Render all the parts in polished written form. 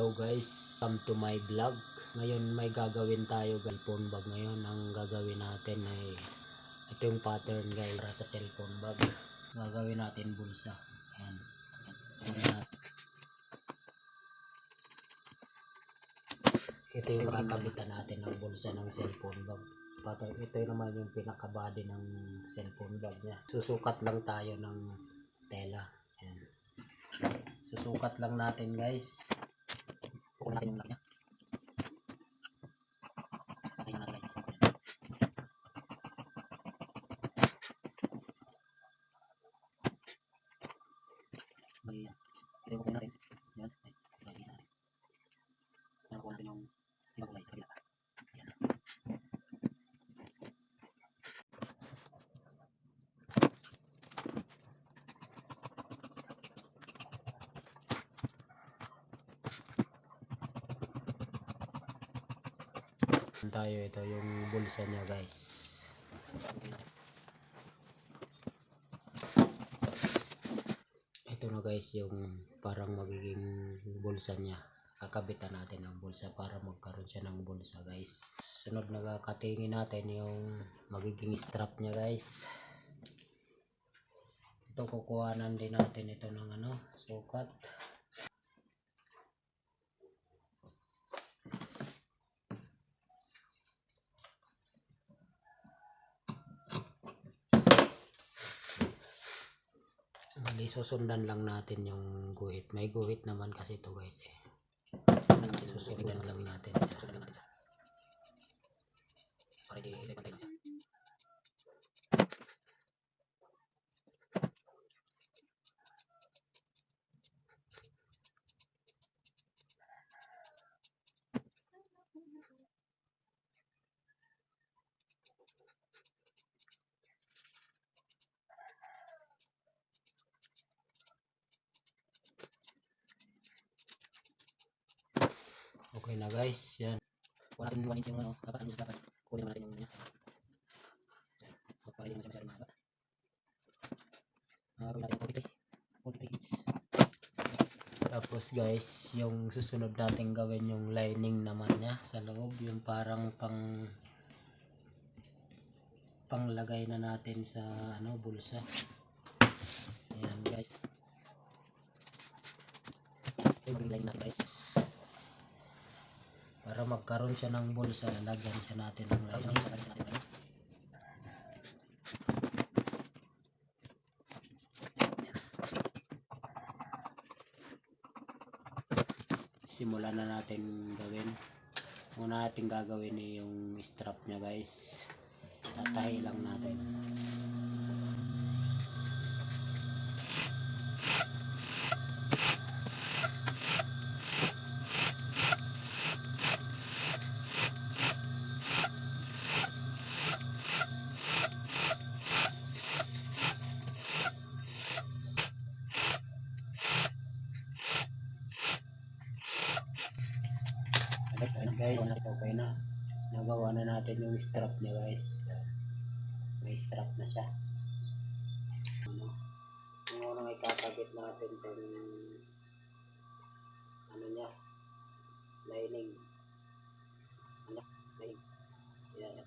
Hello guys, come to my vlog. Ngayon may gagawin tayo cellphone bag. Ngayon ang gagawin natin ay ito yung pattern guys para sa cellphone bag. Gagawin natin bulsa. Ayan. Ito yung kakabitan natin ng bulsa ng cellphone bag. Ito naman yung pinakabody ng cellphone bag niya. Susukat lang tayo ng tela. Ayan. Susukat lang natin guys. Kukunin natin yung lock niya. Patayin na natin guys. Bali yan. Ito yung kukunin natin. Yan. Ay, dito natin. Yan, kukunin natin yung ibang kulay sa kabila. Ayan. Tayo ito yung bulsa niya guys. Ito na guys yung parang magiging bulsa niya. Kakabitan natin ang bulsa para magkaroon siya ng bulsa guys. Sunod na kakatingin natin yung magiging strap niya guys. Ito kukuhanan din natin ito ng sukat. Susundan lang natin yung guhit. May guhit naman kasi ito guys eh. Susundan lang natin siya. Para di pantay lang siya. Okay na guys, yan. Kung natin one inch yung dapat kunin natin yung niya. Para hindi naman siya masyadong mahaba. Gawin natin 43 inch. Tapos guys, yung susunod natin gawin yung lining naman niya sa loob, yung parang panglagay na natin sa bulsa. Ayan guys. Yung line natin guys. Para magkaroon siya ng bulsa, lalagyan siya natin ng lining. Simulan na natin gawin. Una natin gagawin yung strap niya guys. Tatahi lang natin. Guys, okay na. Nagawa na natin yung strap niya guys. May strap na siya. Yung unang ikakabit natin itong niya, lining. Lining. Yan.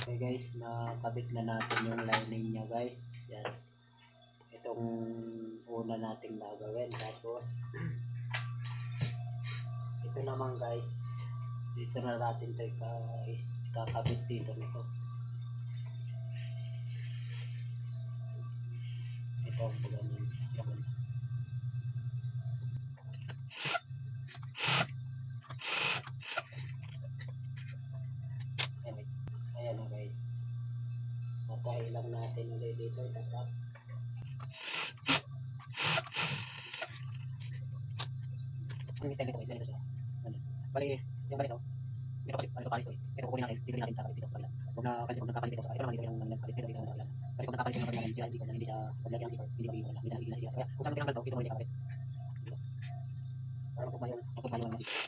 Okay guys, nakabit na natin yung lining niya guys. Yan. Itong una nating gagawin. Tapos ito naman guys, dito na natin ito kakabit dito nito. Ito ang ganyan. Ayan na guys. Patahin lang natin ulit dito. Tatap. Ang mistake dito guys. Ganito siya. Bali, yung ganito. Dito kasi, palis to eh. Ito kukunin natin. Dito rin natin kakabit dito sa kabila. Huwag nakapalit dito sa ito naman dito yung kakabit dito sa kabila. Kasi kung nakapalit yung natin sila ang zipper na hindi sa paglagyan ng zipper, hindi magiging maganda. Minsan hindi nasisira. So kaya, kung saan mo tinanggal to, dito mo rin kakabit. Para magkukma yung zipper.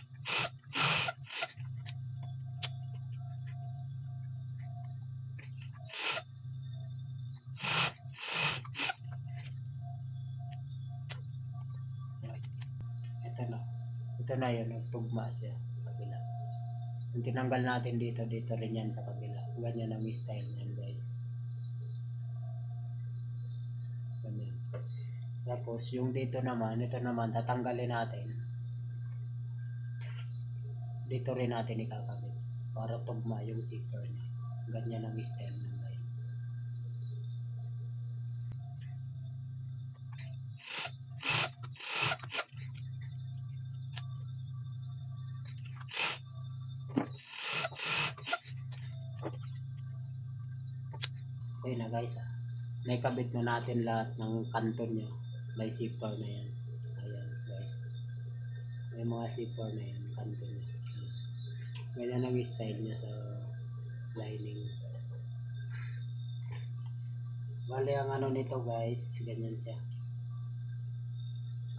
Ito na yun, nagtugma siya kabila. Yung tinanggal natin dito, dito rin yan sa kabila. Ganyan ang style yan guys. Ganyan. Tapos yung dito naman, ito naman tatanggalin natin. Dito rin natin ikakabit para tugma yung zipper niya. Ganyan ang style niya guys. Okay na guys, naikabit na natin lahat ng kanto niya. May zipper na yan. Ayan guys, may mga zipper na yan, kanto niya. Ganyan ang style niya sa lining. Bali ang ano nito guys, ganyan siya.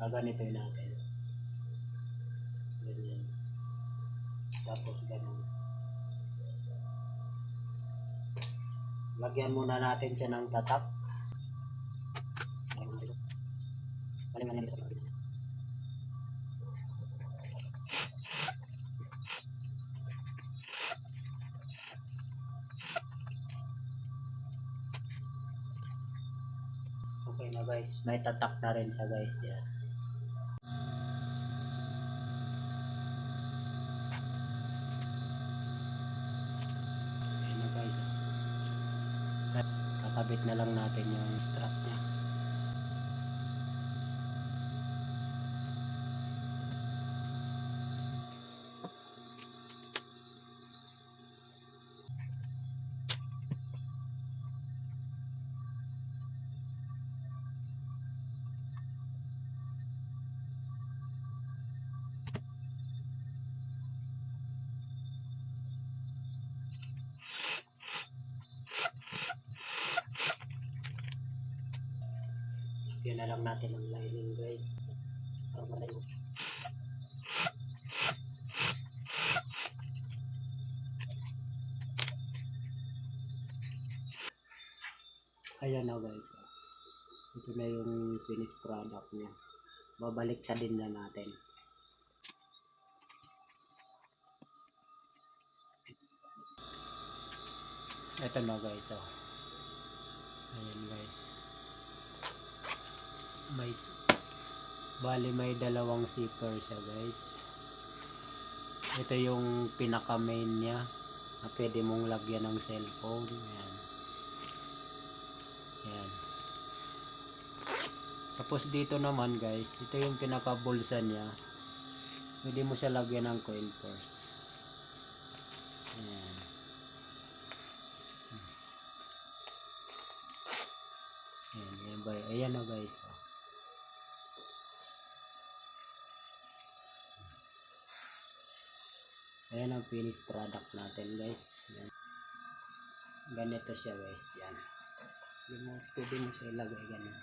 Ganito natin. Ganyan. Tapos ganun. Lagyan muna natin siya ng tatak. Okay na guys, may tatak na rin siya guys. Yan. Ayan na guys. Kakabit na lang natin yung strap niya. Lagyan na lang natin ang lining guys. Para malayo. Ayan na guys. Ito na yung finished product niya. Babalik sa din na natin. Ito na guys. Ayan guys. Bali may dalawang zipper siya guys. Ito yung pinaka main niya na pwede mong lagyan ng cellphone. Ayan. Ayan. Tapos dito naman guys, ito yung pinaka bulsa niya. Pwede mo siya lagyan ng coin purse. Ayan. Ayan na guys. Ayan ang finished product natin guys. Ayan. Ganito siya guys. Yan. Pwede mo siya ilagay ganyan.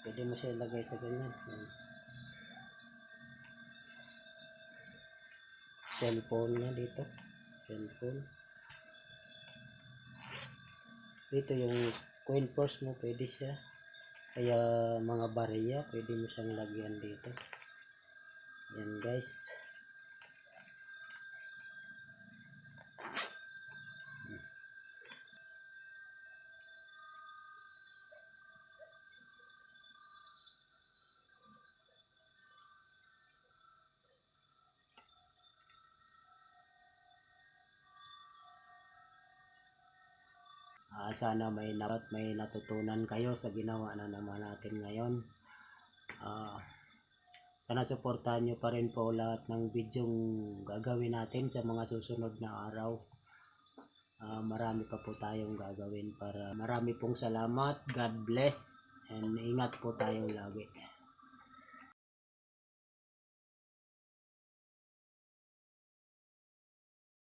Pwede mo siya ilagay sa ganyan. Yan. Cellphone na dito. Cellphone. Dito yung coin purse mo, pwede siya. Kaya mga barya, pwede mo siyang lagyan dito. Yan guys. Sana may natutunan kayo sa ginawa na naman natin ngayon. Sana suportahan nyo pa rin po lahat ng bidyong gagawin natin sa mga susunod na araw. Marami pa po tayong gagawin. Marami pong salamat. God bless. And ingat po tayo lagi.